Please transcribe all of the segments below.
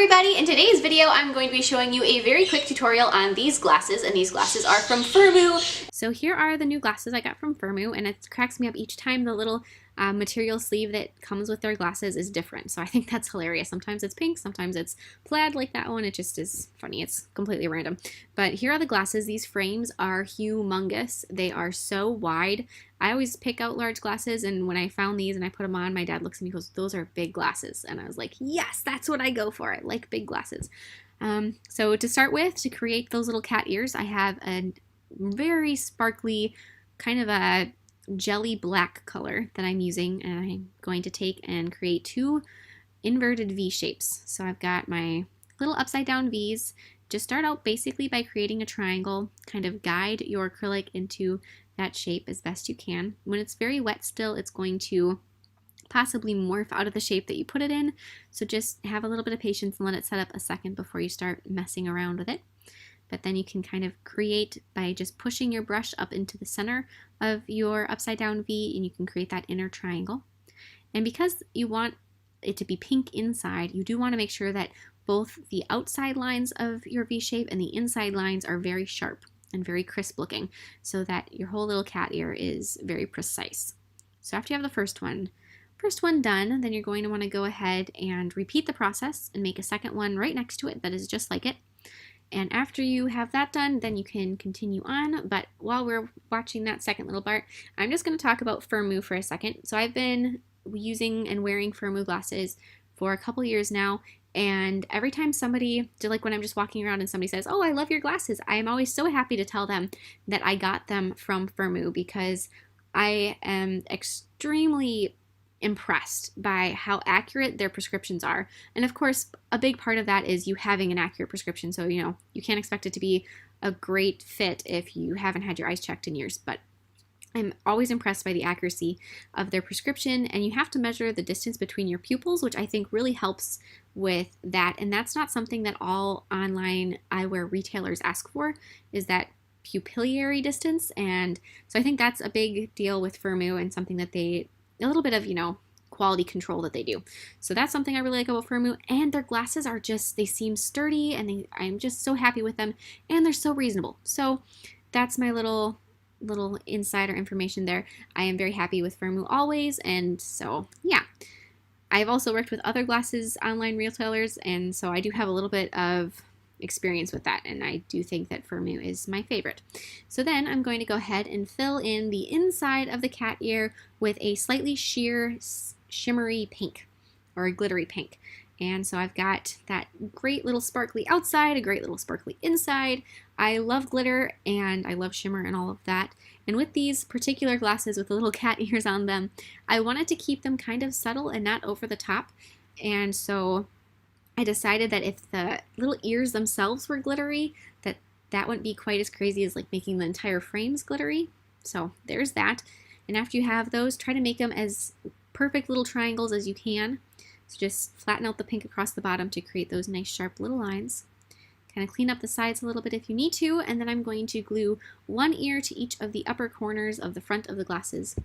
everybody! In today's video, I'm going to be showing you a very quick tutorial on these glasses, and these glasses are from Firmoo. So here are the new glasses I got from Firmoo, and it cracks me up each time. The little material sleeve that comes with their glasses is different, so I think that's hilarious. Sometimes it's pink, sometimes it's plaid like that one. It just is funny. It's completely random. But here are the glasses. These frames are humongous. They are so wide. I always pick out large glasses, and when I found these and I put them on, my dad looks at me and goes, "Those are big glasses." And I was like, yes, that's what I go for. I like big glasses. So to start with, to create those little cat ears, I have a very sparkly, kind of a jelly black color that I'm using, and I'm going to take and create two inverted V shapes. So I've got my little upside down V's. Just start out basically by creating a triangle, kind of guide your acrylic into that shape as best you can. When it's very wet still, it's going to possibly morph out of the shape that you put it in, so just have a little bit of patience and let it set up a second before you start messing around with it. But then you can kind of create by just pushing your brush up into the center of your upside down V, and you can create that inner triangle. And because you want it to be pink inside, you do want to make sure that both the outside lines of your V shape and the inside lines are very sharp and very crisp looking, so that your whole little cat ear is very precise. So after you have the first one done, then you're going to want to go ahead and repeat the process and make a second one right next to it that is just like it. And after you have that done, then you can continue on. But while we're watching that second little part, I'm just going to talk about Firmoo for a second. So I've been using and wearing Firmoo glasses for a couple years now, and every time somebody, like when I'm just walking around and somebody says, "Oh, I love your glasses," I am always so happy to tell them that I got them from Firmoo, because I am extremely impressed by how accurate their prescriptions are. And of course, a big part of that is you having an accurate prescription. So, you can't expect it to be a great fit if you haven't had your eyes checked in years. But I'm always impressed by the accuracy of their prescription, and you have to measure the distance between your pupils, which I think really helps with that. And that's not something that all online eyewear retailers ask for, is that pupillary distance. And so I think that's a big deal with Firmoo, and something that a little bit of, quality control that they do. So that's something I really like about Firmoo. And their glasses are just, they seem sturdy, and I'm just so happy with them, and they're so reasonable. So that's my little insider information there. I am very happy with Firmoo always, and so yeah. I've also worked with other glasses online retailers, and so I do have a little bit of experience with that, and I do think that Firmoo is my favorite. So then I'm going to go ahead and fill in the inside of the cat ear with a slightly sheer, shimmery pink, or a glittery pink. And so I've got that great little sparkly outside, a great little sparkly inside. I love glitter and I love shimmer and all of that. And with these particular glasses with the little cat ears on them, I wanted to keep them kind of subtle and not over the top. And so I decided that if the little ears themselves were glittery, that wouldn't be quite as crazy as like making the entire frames glittery. So there's that. And after you have those, try to make them as perfect little triangles as you can. So just flatten out the pink across the bottom to create those nice sharp little lines. Kind of clean up the sides a little bit if you need to, and then I'm going to glue one ear to each of the upper corners of the front of the glasses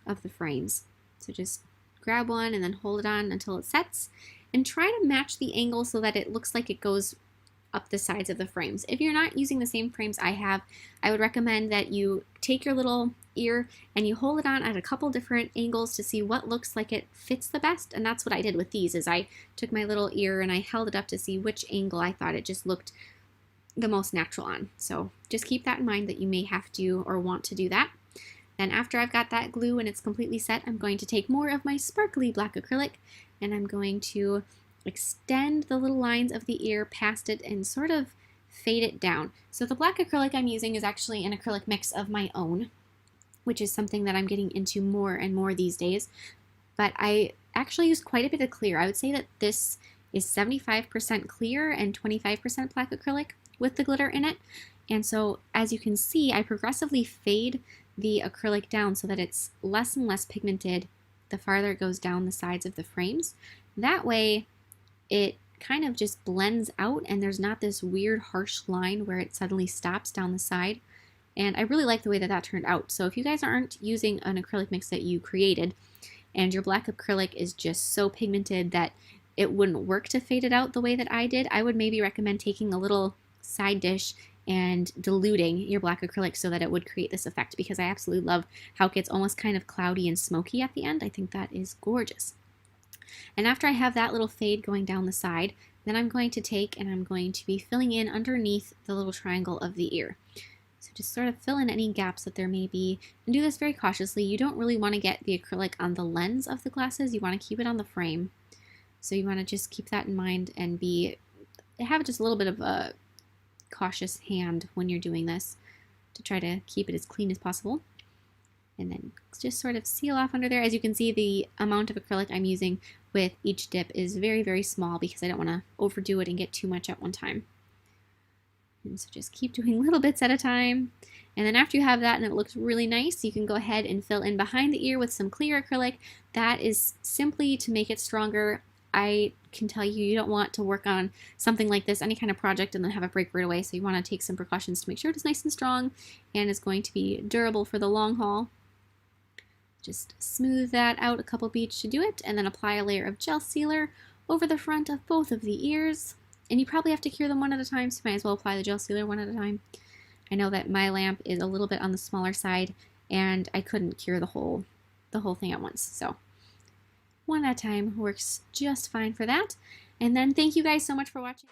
of the frames. So just grab one and then hold it on until it sets, and try to match the angle so that it looks like it goes up the sides of the frames. If you're not using the same frames I have, I would recommend that you take your little ear and you hold it on at a couple different angles to see what looks like it fits the best. And that's what I did with these, is I took my little ear and I held it up to see which angle I thought it just looked the most natural on. So just keep that in mind, that you may have to or want to do that. Then after I've got that glue and it's completely set, I'm going to take more of my sparkly black acrylic, and I'm going to extend the little lines of the ear past it and sort of fade it down. So the black acrylic I'm using is actually an acrylic mix of my own, which is something that I'm getting into more and more these days. But I actually use quite a bit of clear. I would say that this is 75% clear and 25% black acrylic with the glitter in it. And so as you can see, I progressively fade the acrylic down so that it's less and less pigmented the farther it goes down the sides of the frames. That way it kind of just blends out, and there's not this weird harsh line where it suddenly stops down the side. And I really like the way that that turned out. So if you guys aren't using an acrylic mix that you created, and your black acrylic is just so pigmented that it wouldn't work to fade it out the way that I did, I would maybe recommend taking a little side dish and diluting your black acrylic so that it would create this effect, because I absolutely love how it gets almost kind of cloudy and smoky at the end. I think that is gorgeous. And after I have that little fade going down the side, then I'm going to take and I'm going to be filling in underneath the little triangle of the ear. So just sort of fill in any gaps that there may be, and do this very cautiously. You don't really want to get the acrylic on the lens of the glasses. You want to keep it on the frame. So you want to just keep that in mind and have just a little bit of a cautious hand when you're doing this to try to keep it as clean as possible. And then just sort of seal off under there. As you can see, the amount of acrylic I'm using with each dip is very, very small because I don't want to overdo it and get too much at one time. And so just keep doing little bits at a time. And then after you have that and it looks really nice, you can go ahead and fill in behind the ear with some clear acrylic. That is simply to make it stronger. I can tell you, you don't want to work on something like this, any kind of project, and then have it break right away. So you want to take some precautions to make sure it's nice and strong and is going to be durable for the long haul. Just smooth that out a couple beads to do it, and then apply a layer of gel sealer over the front of both of the ears. And you probably have to cure them one at a time, so you might as well apply the gel sealer one at a time. I know that my lamp is a little bit on the smaller side, and I couldn't cure the whole thing at once. So one at a time works just fine for that. And then thank you guys so much for watching.